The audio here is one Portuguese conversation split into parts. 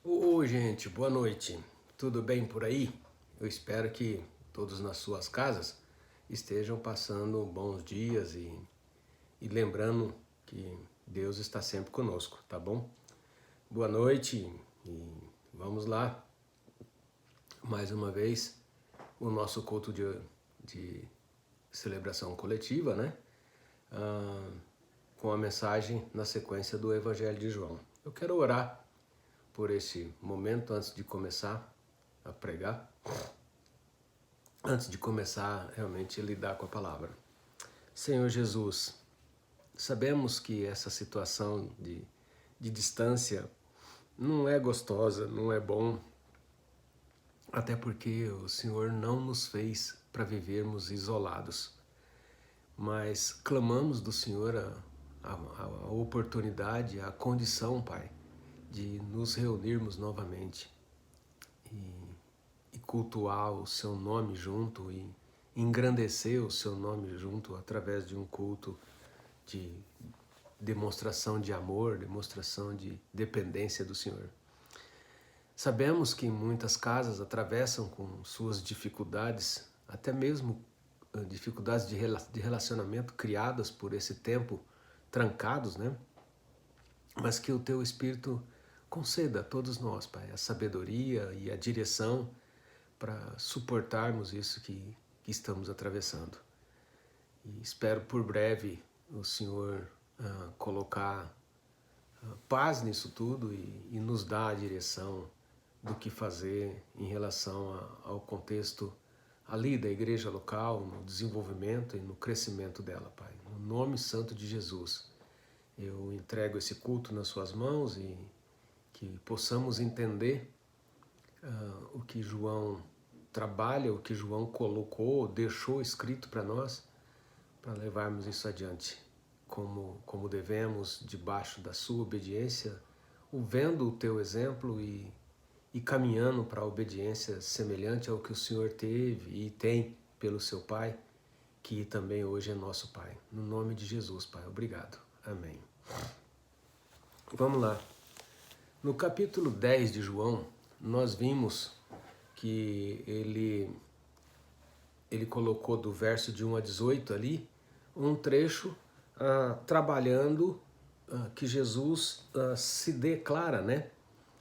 Oi, gente, boa noite. Tudo bem por aí? Eu espero que todos nas suas casas estejam passando bons dias e lembrando que Deus está sempre conosco, tá bom? Boa noite e vamos lá. Mais uma vez, o nosso culto de celebração coletiva, né? Com a mensagem na sequência do Evangelho de João. Eu quero orar por esse momento antes de começar a pregar. Antes de começar realmente a lidar com a palavra. Senhor Jesus, sabemos que essa situação de distância não é gostosa, não é bom, até porque o Senhor não nos fez para vivermos isolados, mas clamamos do Senhor a oportunidade, a condição, Pai, de nos reunirmos novamente e cultuar o seu nome junto e engrandecer o seu nome junto através de um culto de demonstração de amor, demonstração de dependência do Senhor. Sabemos que muitas casas atravessam com suas dificuldades, até mesmo dificuldades de relacionamento criadas por esse tempo trancados, né? Mas que o Teu Espírito conceda a todos nós, Pai, a sabedoria e a direção para suportarmos isso que estamos atravessando. E espero por breve o Senhor colocar paz nisso tudo e nos dar a direção do que fazer em relação ao contexto ali da igreja local, no desenvolvimento e no crescimento dela, Pai. No nome santo de Jesus, eu entrego esse culto nas suas mãos e que possamos entender o que João trabalha, o que João colocou, deixou escrito para nós, para levarmos isso adiante, como devemos, debaixo da sua obediência, vendo o teu exemplo e caminhando para a obediência semelhante ao que o Senhor teve e tem pelo seu Pai, que também hoje é nosso Pai. No nome de Jesus, Pai. Obrigado. Amém. Vamos lá. No capítulo 10 de João, nós vimos que ele colocou do verso de 1 a 18 ali, um trecho trabalhando que Jesus se declara, né?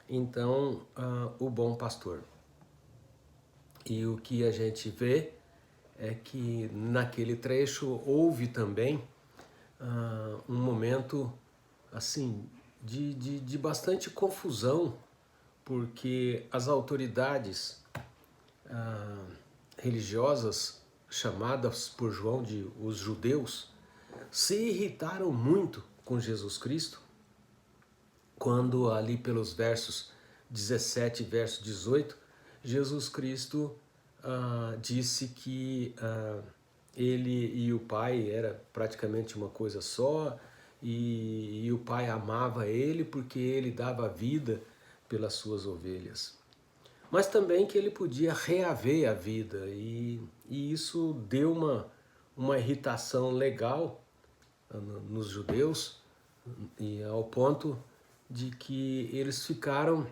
Então, o bom pastor. E o que a gente vê é que naquele trecho houve também um momento assim de bastante confusão, porque as autoridades religiosas, chamadas por João de os judeus, se irritaram muito com Jesus Cristo, quando ali pelos versos 17 e verso 18, Jesus Cristo disse que ele e o Pai era praticamente uma coisa só, e o Pai amava ele porque ele dava vida pelas suas ovelhas. Mas também que ele podia reaver a vida, e isso deu uma irritação legal nos judeus, e ao ponto de que eles ficaram,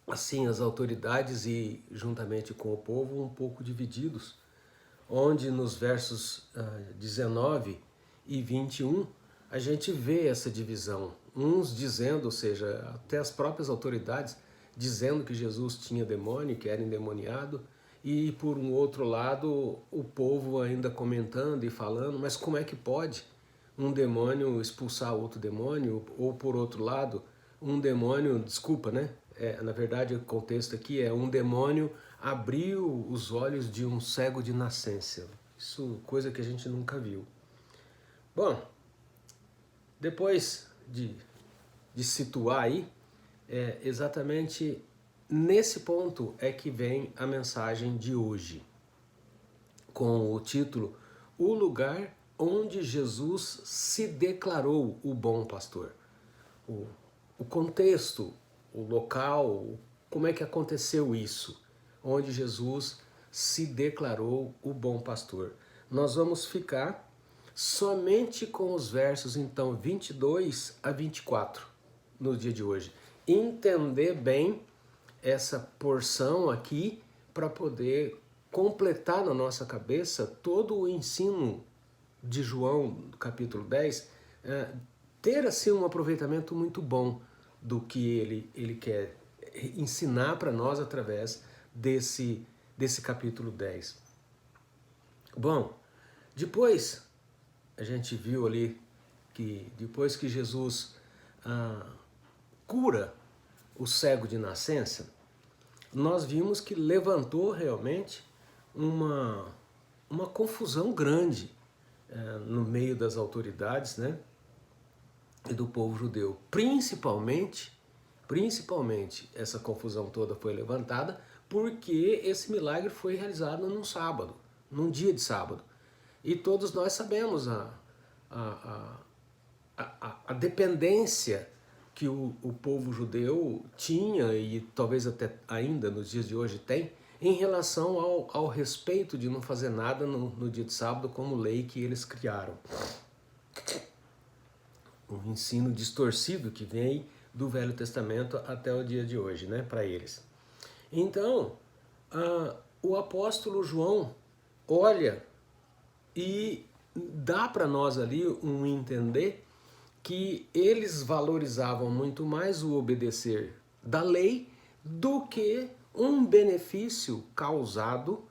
assim, as autoridades e juntamente com o povo, um pouco divididos, onde nos versos 19 e 21 a gente vê essa divisão, uns dizendo, ou seja, até as próprias autoridades dizendo que Jesus tinha demônio, que era endemoniado, e por um outro lado o povo ainda comentando e falando, mas como é que pode um demônio expulsar outro demônio? Ou por outro lado, um demônio, desculpa, né? Na verdade o contexto aqui é um demônio abriu os olhos de um cego de nascença. Isso, coisa que a gente nunca viu. Bom, depois de situar aí, exatamente nesse ponto é que vem a mensagem de hoje, com o título O Lugar onde Jesus se declarou o bom pastor. O contexto, o local, como é que aconteceu isso, onde Jesus se declarou o bom pastor. Nós vamos ficar somente com os versos, então, 22 a 24, no dia de hoje. entender bem essa porção aqui para poder completar na nossa cabeça todo o ensino de João, capítulo 10, ter assim um aproveitamento muito bom do que ele quer ensinar para nós através desse capítulo 10. Bom, depois a gente viu ali que depois que Jesus cura o cego de nascença, nós vimos que levantou realmente uma confusão grande no meio das autoridades, né, e do povo judeu. Principalmente essa confusão toda foi levantada porque esse milagre foi realizado num sábado, num dia de sábado. E todos nós sabemos a dependência que o povo judeu tinha, e talvez até ainda nos dias de hoje tem, em relação ao respeito de não fazer nada no dia de sábado como lei que eles criaram. Um ensino distorcido que vem do Velho Testamento até o dia de hoje, né, para eles. Então, o apóstolo João olha e dá para nós ali um entender que eles valorizavam muito mais o obedecer da lei do que um benefício causado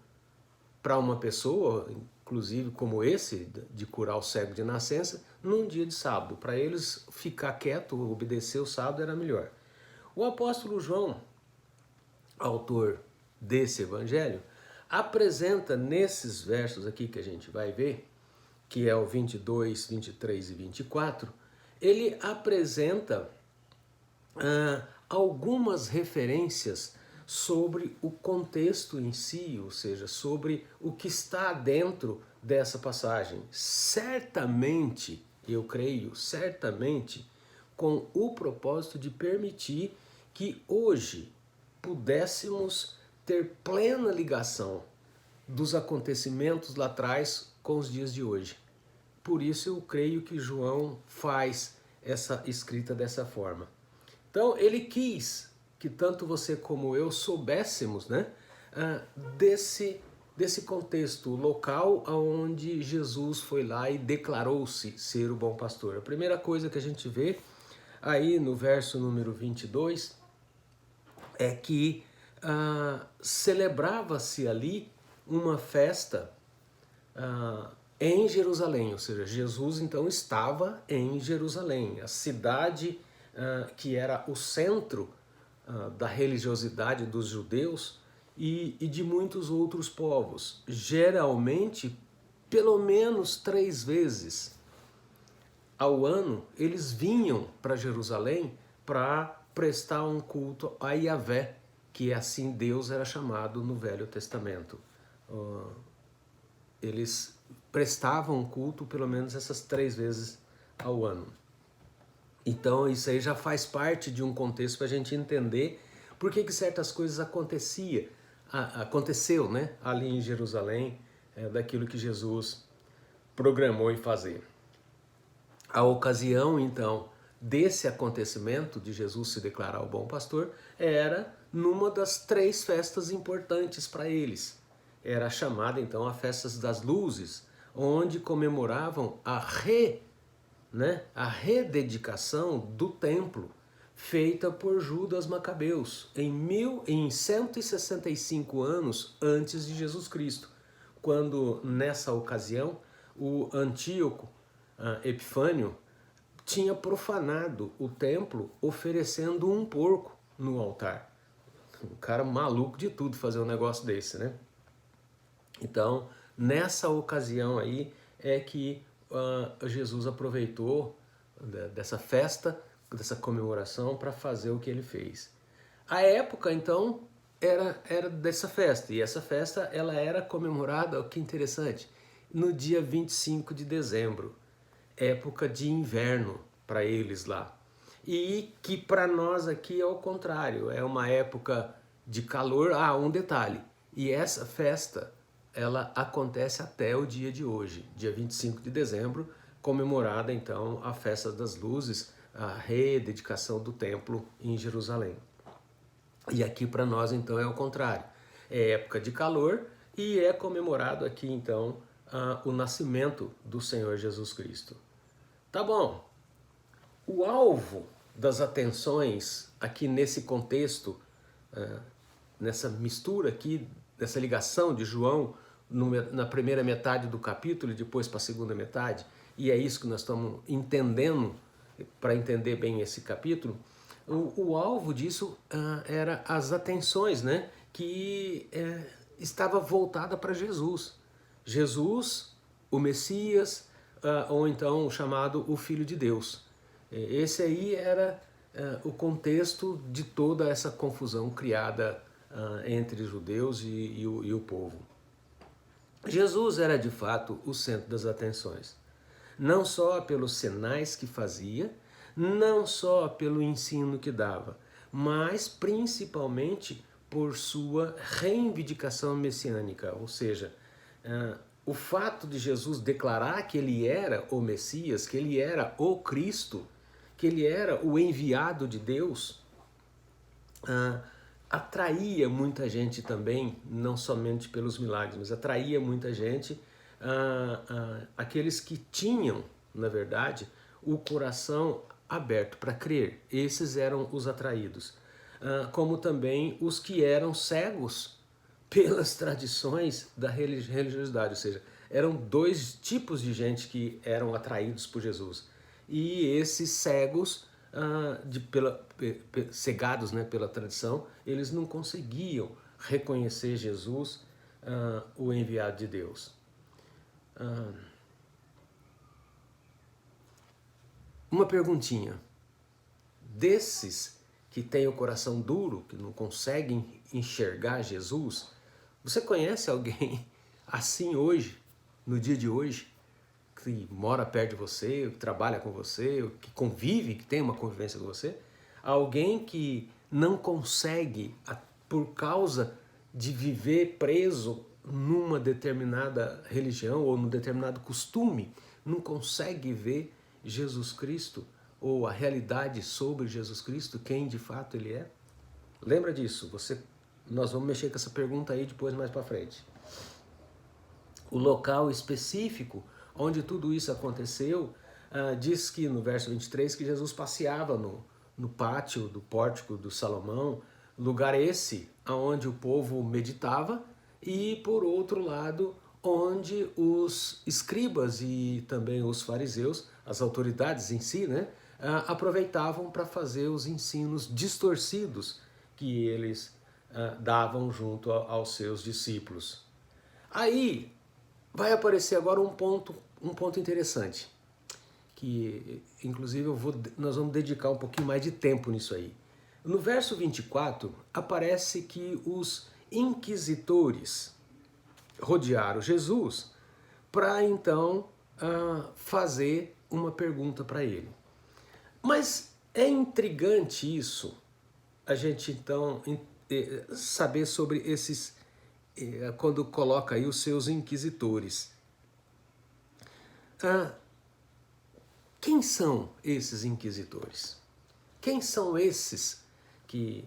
para uma pessoa, inclusive como esse, de curar o cego de nascença, num dia de sábado. Para eles, ficar quieto, obedecer o sábado era melhor. O apóstolo João, autor desse evangelho, apresenta nesses versos aqui que a gente vai ver, que é o 22, 23 e 24, ele apresenta algumas referências sobre o contexto em si, ou seja, sobre o que está dentro dessa passagem. Certamente, eu creio, certamente, com o propósito de permitir que hoje pudéssemos ter plena ligação dos acontecimentos lá atrás com os dias de hoje. Por isso eu creio que João faz essa escrita dessa forma. Então ele quis que tanto você como eu soubéssemos, né, desse contexto local onde Jesus foi lá e declarou-se ser o bom pastor. A primeira coisa que a gente vê aí no verso número 22 é que celebrava-se ali uma festa em Jerusalém, ou seja, Jesus então estava em Jerusalém, a cidade que era o centro da religiosidade dos judeus e de muitos outros povos. Geralmente, pelo menos 3 vezes ao ano, eles vinham para Jerusalém para prestar um culto a Yahvé, que assim Deus era chamado no Velho Testamento. Eles prestavam culto pelo menos essas 3 vezes ao ano. Então isso aí já faz parte de um contexto para a gente entender por que certas coisas aconteceu, né, ali em Jerusalém, daquilo que Jesus programou em fazer. A ocasião, então, desse acontecimento de Jesus se declarar o bom pastor era numa das 3 festas importantes para eles. Era chamada, então, a Festa das Luzes, onde comemoravam a rededicação do templo feita por Judas Macabeus em 165 anos antes de Jesus Cristo, quando nessa ocasião o Antíoco Epifânio tinha profanado o templo oferecendo um porco no altar. Um cara maluco de tudo fazer um negócio desse, né? Então, nessa ocasião aí é que Jesus aproveitou dessa festa, dessa comemoração para fazer o que ele fez. A época, então, era dessa festa, e essa festa ela era comemorada, que interessante, no dia 25 de dezembro, época de inverno para eles lá. E que para nós aqui é o contrário, é uma época de calor. Um detalhe, e essa festa ela acontece até o dia de hoje, dia 25 de dezembro, comemorada então a Festa das Luzes, a rededicação do templo em Jerusalém. E aqui para nós então é o contrário, é época de calor e é comemorado aqui então o nascimento do Senhor Jesus Cristo. Tá bom, o alvo das atenções aqui nesse contexto, nessa mistura aqui, nessa ligação de João na primeira metade do capítulo e depois para a segunda metade, e é isso que nós estamos entendendo, para entender bem esse capítulo, o alvo disso era as atenções, né, que estava voltada para Jesus. Jesus, o Messias, ou então chamado o Filho de Deus. Esse aí era o contexto de toda essa confusão criada entre judeus e o povo. Jesus era de fato o centro das atenções, não só pelos sinais que fazia, não só pelo ensino que dava, mas principalmente por sua reivindicação messiânica, ou seja, o fato de Jesus declarar que ele era o Messias, que ele era o Cristo, que ele era o enviado de Deus, atraía muita gente também, não somente pelos milagres, mas atraía muita gente, aqueles que tinham, na verdade, o coração aberto para crer. Esses eram os atraídos. Como também os que eram cegos pelas tradições da religiosidade, ou seja, eram dois tipos de gente que eram atraídos por Jesus. E esses cegos, cegados, né, pela tradição, eles não conseguiam reconhecer Jesus, o enviado de Deus. Uma perguntinha. Desses que têm o coração duro, que não conseguem enxergar Jesus, você conhece alguém assim hoje, no dia de hoje, que mora perto de você, que trabalha com você, que convive, que tem uma convivência com você? Alguém que não consegue, por causa de viver preso numa determinada religião ou num determinado costume, não consegue ver Jesus Cristo ou a realidade sobre Jesus Cristo, quem de fato ele é? Lembra disso? Nós vamos mexer com essa pergunta aí depois mais para frente. O local específico onde tudo isso aconteceu, diz que no verso 23 que Jesus passeava no pátio do pórtico do Salomão, lugar esse onde o povo meditava, e por outro lado onde os escribas e também os fariseus, as autoridades em si, né, aproveitavam para fazer os ensinos distorcidos que eles davam junto aos seus discípulos. Aí vai aparecer agora um ponto interessante, que inclusive nós vamos dedicar um pouquinho mais de tempo nisso aí. No verso 24 aparece que os inquisitores rodearam Jesus para então fazer uma pergunta para ele. Mas é intrigante isso, a gente então saber sobre esses, quando coloca aí os seus inquisitores. Quem são esses inquisitores? Quem são esses que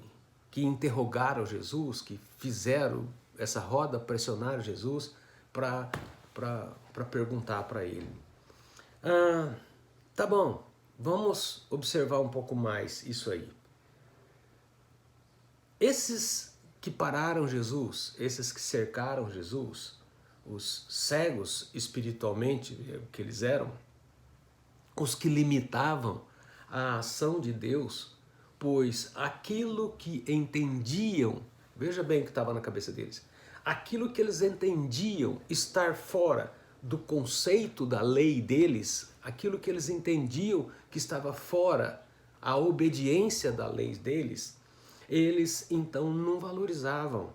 interrogaram Jesus, que fizeram essa roda, pressionaram Jesus para perguntar para ele? Tá bom, vamos observar um pouco mais isso aí. Esses que pararam Jesus, esses que cercaram Jesus, os cegos espiritualmente, que eles eram, os que limitavam a ação de Deus, pois aquilo que entendiam, veja bem o que estava na cabeça deles, aquilo que eles entendiam estar fora do conceito da lei deles, aquilo que eles entendiam que estava fora a obediência da lei deles, eles então não valorizavam,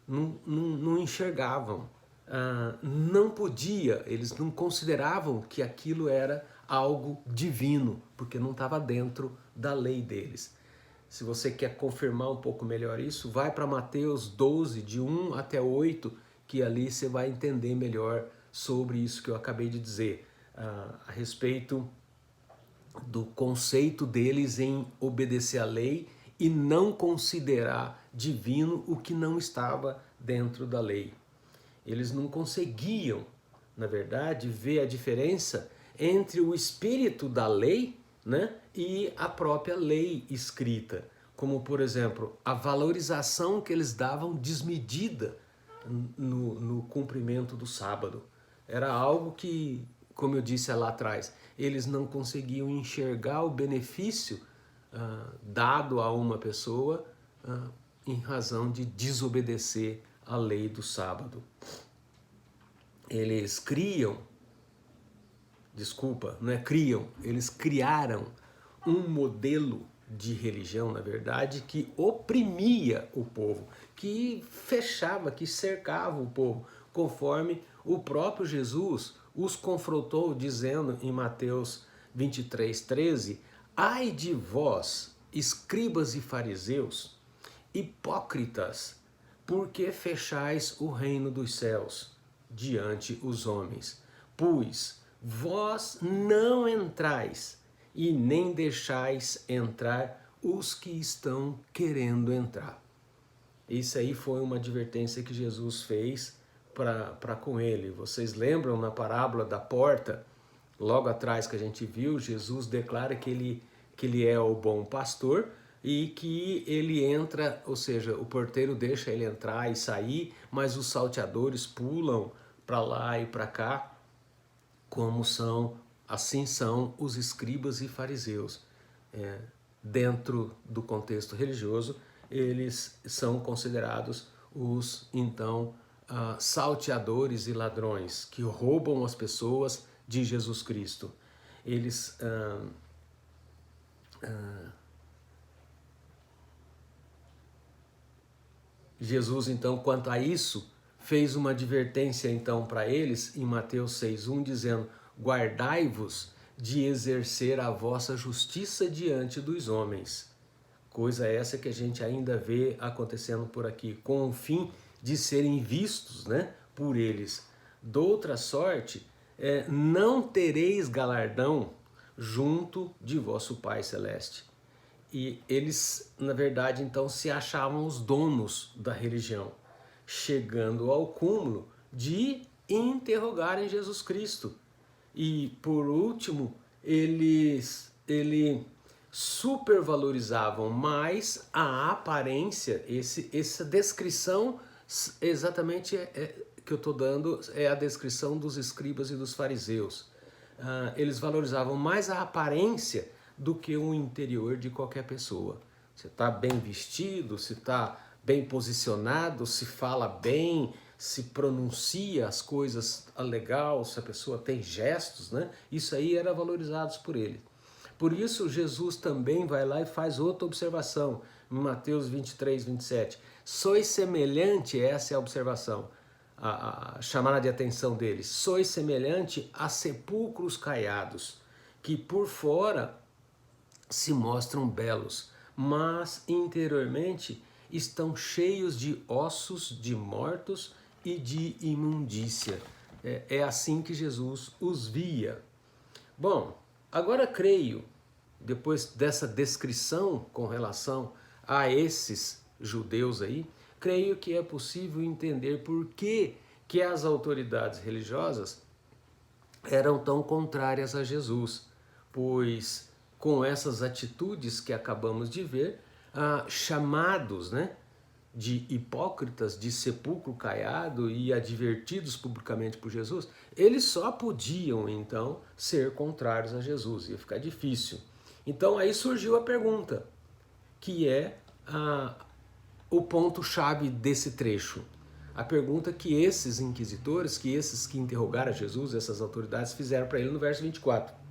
não enxergavam, não podia, eles não consideravam que aquilo era algo divino, porque não estava dentro da lei deles. Se você quer confirmar um pouco melhor isso, vai para Mateus 12, de 1 até 8, que ali você vai entender melhor sobre isso que eu acabei de dizer, a respeito do conceito deles em obedecer à lei e não considerar divino o que não estava dentro da lei. Eles não conseguiam, na verdade, ver a diferença entre o espírito da lei, né, e a própria lei escrita. Como, por exemplo, a valorização que eles davam desmedida no cumprimento do sábado. Era algo que, como eu disse lá atrás, eles não conseguiam enxergar o benefício dado a uma pessoa em razão de desobedecer a lei do sábado. Eles eles criaram um modelo de religião, na verdade, que oprimia o povo, que fechava, que cercava o povo, conforme o próprio Jesus os confrontou, dizendo em Mateus 23:13: ai de vós, escribas e fariseus, hipócritas, porque fechais o reino dos céus diante os homens? Pois vós não entrais e nem deixais entrar os que estão querendo entrar. Isso aí foi uma advertência que Jesus fez para com ele. Vocês lembram na parábola da porta, logo atrás que a gente viu, Jesus declara que ele é o bom pastor e que ele entra, ou seja, o porteiro deixa ele entrar e sair, mas os salteadores pulam para lá e para cá, assim são os escribas e fariseus. Dentro do contexto religioso, eles são considerados os, então, salteadores e ladrões, que roubam as pessoas de Jesus Cristo. Eles Jesus, então, quanto a isso, fez uma advertência então para eles em Mateus 6:1, dizendo: guardai-vos de exercer a vossa justiça diante dos homens. Coisa essa que a gente ainda vê acontecendo por aqui, com o fim de serem vistos, né, por eles. Doutra sorte, não tereis galardão junto de vosso Pai Celeste. E eles, na verdade, então se achavam os donos da religião, chegando ao cúmulo de interrogarem Jesus Cristo. E, por último, eles supervalorizavam mais a aparência, essa descrição exatamente que eu estou dando é a descrição dos escribas e dos fariseus. Eles valorizavam mais a aparência do que o interior de qualquer pessoa. Se está bem vestido, se está bem posicionado, se fala bem, se pronuncia as coisas legal, se a pessoa tem gestos, né? Isso aí era valorizado por ele. Por isso Jesus também vai lá e faz outra observação, em Mateus 23:27. Sois semelhante, essa é a observação, a chamada de atenção deles, sois semelhante a sepulcros caiados, que por fora se mostram belos, mas interiormente estão cheios de ossos de mortos e de imundícia. É assim que Jesus os via. Bom, agora creio, depois dessa descrição com relação a esses judeus aí, creio que é possível entender por que as autoridades religiosas eram tão contrárias a Jesus, pois com essas atitudes que acabamos de ver, chamados, né, de hipócritas, de sepulcro caiado e advertidos publicamente por Jesus, eles só podiam então ser contrários a Jesus, ia ficar difícil. Então aí surgiu a pergunta, que é o ponto-chave desse trecho. A pergunta que esses inquisitores, que esses que interrogaram Jesus, essas autoridades, fizeram para ele no verso 24.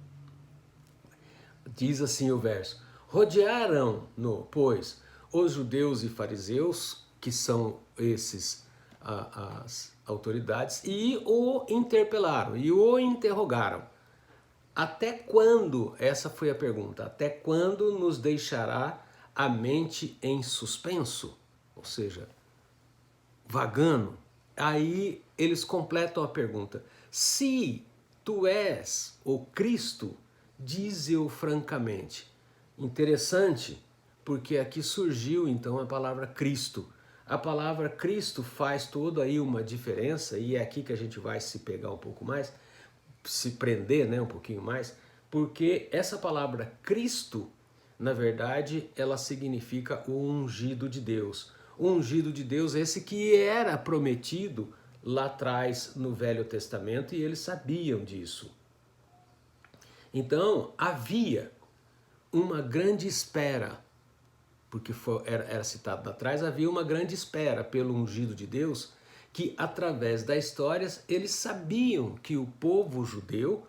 Diz assim o verso: rodearam-no, pois, os judeus e fariseus, que são esses as autoridades, e o interpelaram, e o interrogaram. Até quando, essa foi a pergunta, até quando nos deixará a mente em suspenso? Ou seja, vagando. Aí eles completam a pergunta: se tu és o Cristo, dize-o francamente. Interessante, porque aqui surgiu então a palavra Cristo. A palavra Cristo faz toda aí uma diferença, e é aqui que a gente vai se pegar um pouco mais, se prender, né, um pouquinho mais, porque essa palavra Cristo, na verdade, ela significa o ungido de Deus. O ungido de Deus, esse que era prometido lá atrás no Velho Testamento, e eles sabiam disso. Então, havia uma grande espera, porque era citado lá atrás, havia uma grande espera pelo ungido de Deus, que através das histórias eles sabiam que o povo judeu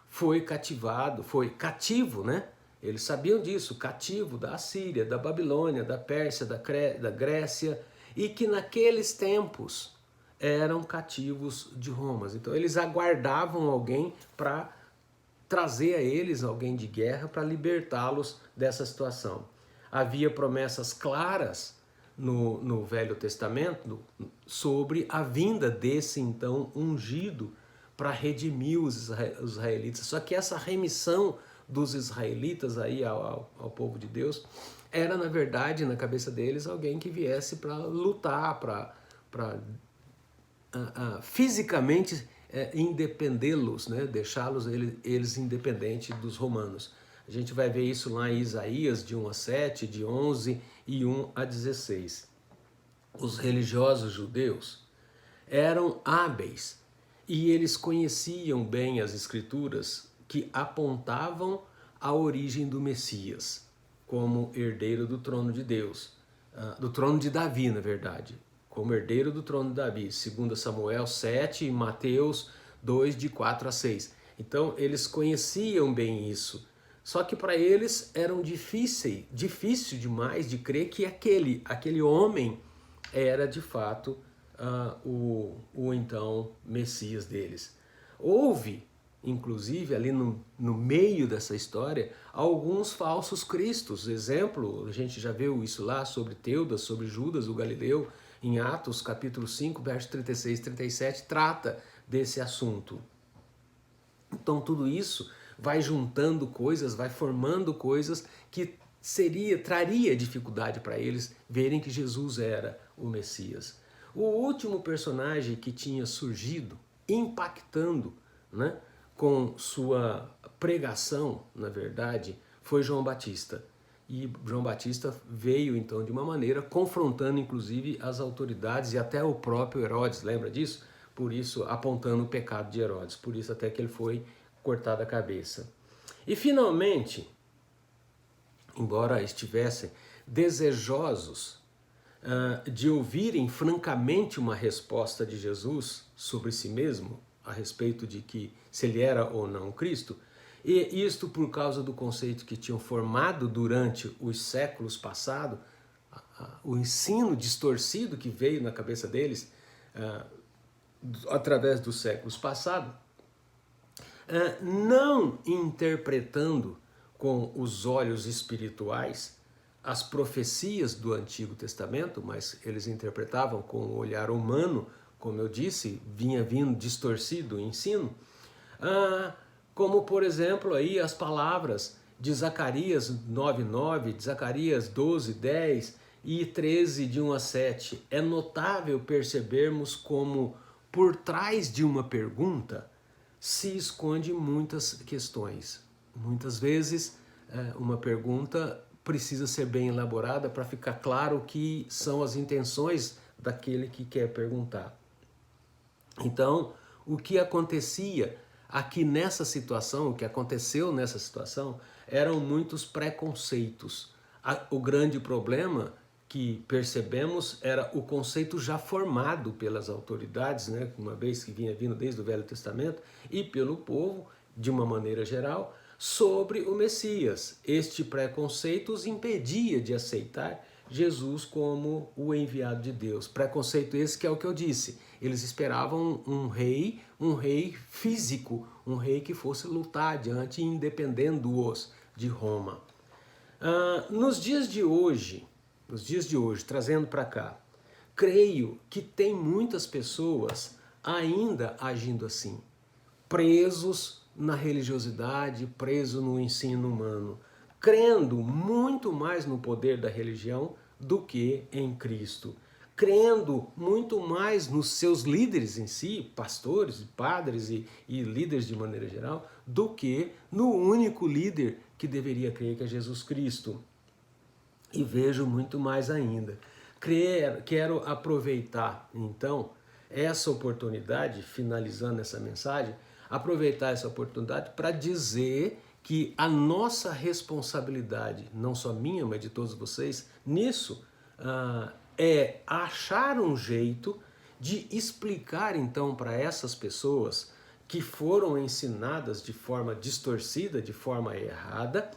foi cativado, foi cativo, né? Eles sabiam disso, cativo da Assíria, da Babilônia, da Pérsia, da Grécia, e que naqueles tempos eram cativos de Roma. Então eles aguardavam alguém para trazer a eles alguém de guerra para libertá-los dessa situação. Havia promessas claras no Velho Testamento sobre a vinda desse então ungido para redimir os israelitas. Só que essa remissão dos israelitas aí ao povo de Deus era, na verdade, na cabeça deles, alguém que viesse para lutar, para fisicamente independê-los, né? Deixá-los eles independentes dos romanos. A gente vai ver isso lá em Isaías, de 1 a 7, de 11 e 1 a 16. Os religiosos judeus eram hábeis e eles conheciam bem as escrituras que apontavam a origem do Messias como herdeiro do trono de Deus, do trono de Davi, na verdade, como herdeiro do trono de Davi, 2 Samuel 7 e Mateus 2, de 4 a 6. Então, eles conheciam bem isso. Só que para eles era difícil demais de crer que aquele homem era de fato o então Messias deles. Houve, inclusive, ali no meio dessa história, alguns falsos cristos. Exemplo, a gente já viu isso lá sobre Teudas, sobre Judas, o Galileu, em Atos capítulo 5, verso 36 e 37, trata desse assunto. Então tudo isso vai juntando coisas, vai formando coisas que traria dificuldade para eles verem que Jesus era o Messias. O último personagem que tinha surgido, impactando, né, com sua pregação, na verdade, foi João Batista. E João Batista veio então de uma maneira confrontando inclusive as autoridades e até o próprio Herodes, lembra disso? Por isso apontando o pecado de Herodes, por isso até que ele foi cortado a cabeça. E finalmente, embora estivessem desejosos de ouvirem francamente uma resposta de Jesus sobre si mesmo, a respeito de que se ele era ou não Cristo, e isto por causa do conceito que tinham formado durante os séculos passados, o ensino distorcido que veio na cabeça deles através dos séculos passados, não interpretando com os olhos espirituais as profecias do Antigo Testamento, mas eles interpretavam com o olhar humano, como eu disse, vinha vindo distorcido o ensino, como por exemplo aí as palavras de Zacarias 9:9, de Zacarias 12:10 e 13 de 1 a 7. É notável percebermos como por trás de uma pergunta se esconde muitas questões. Muitas vezes uma pergunta precisa ser bem elaborada para ficar claro o que são as intenções daquele que quer perguntar. Então, o que acontecia aqui nessa situação, o que aconteceu nessa situação, eram muitos preconceitos. O grande problema que percebemos era o conceito já formado pelas autoridades, né, uma vez que vinha vindo desde o Velho Testamento, e pelo povo, de uma maneira geral, sobre o Messias. Este preconceito os impedia de aceitar Jesus como o enviado de Deus. Preconceito esse que é o que eu disse. Eles esperavam um rei físico, um rei que fosse lutar adiante, independendo-os de Roma. Nos dias de hoje, trazendo para cá, creio que tem muitas pessoas ainda agindo assim, presos na religiosidade, preso no ensino humano, crendo muito mais no poder da religião do que em Cristo, crendo muito mais nos seus líderes em si, pastores, padres e líderes de maneira geral, do que no único líder que deveria crer, que é Jesus Cristo. E vejo muito mais ainda. Quero aproveitar, então, essa oportunidade, finalizando essa mensagem, aproveitar essa oportunidade para dizer que a nossa responsabilidade, não só minha, mas de todos vocês, nisso, é achar um jeito de explicar, então, para essas pessoas que foram ensinadas de forma distorcida, de forma errada,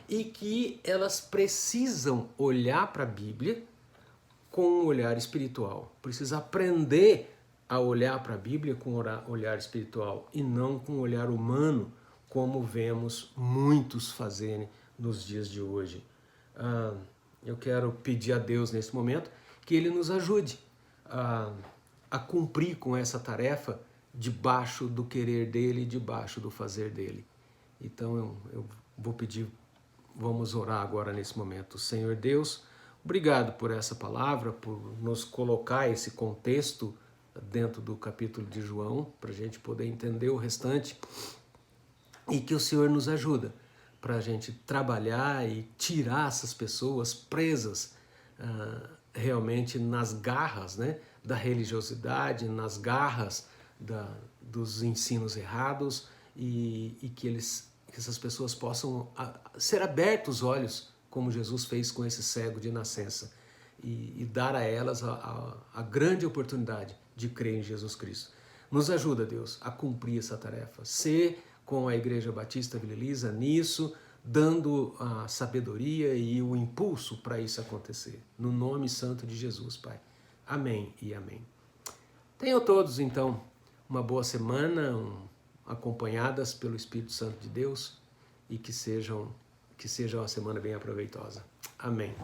e que elas precisam olhar para a Bíblia com um olhar espiritual. Precisa aprender a olhar para a Bíblia com um olhar espiritual e não com um olhar humano, como vemos muitos fazerem nos dias de hoje. Eu quero pedir a Deus nesse momento que Ele nos ajude a cumprir com essa tarefa debaixo do querer dEle, debaixo do fazer dEle. Então eu vou pedir. Vamos orar agora nesse momento. Senhor Deus, obrigado por essa palavra, por nos colocar esse contexto dentro do capítulo de João, para a gente poder entender o restante, e que o Senhor nos ajuda para a gente trabalhar e tirar essas pessoas presas realmente nas garras, né, da religiosidade, nas garras dos ensinos errados, e que essas pessoas possam ser abertos os olhos, como Jesus fez com esse cego de nascença, e dar a elas a grande oportunidade de crer em Jesus Cristo. Nos ajuda, Deus, a cumprir essa tarefa. Ser com a Igreja Batista Vila Elisa nisso, dando a sabedoria e o impulso para isso acontecer. No nome santo de Jesus, Pai. Amém e amém. Tenham todos, então, uma boa semana, acompanhadas pelo Espírito Santo de Deus, e que seja uma semana bem aproveitosa. Amém.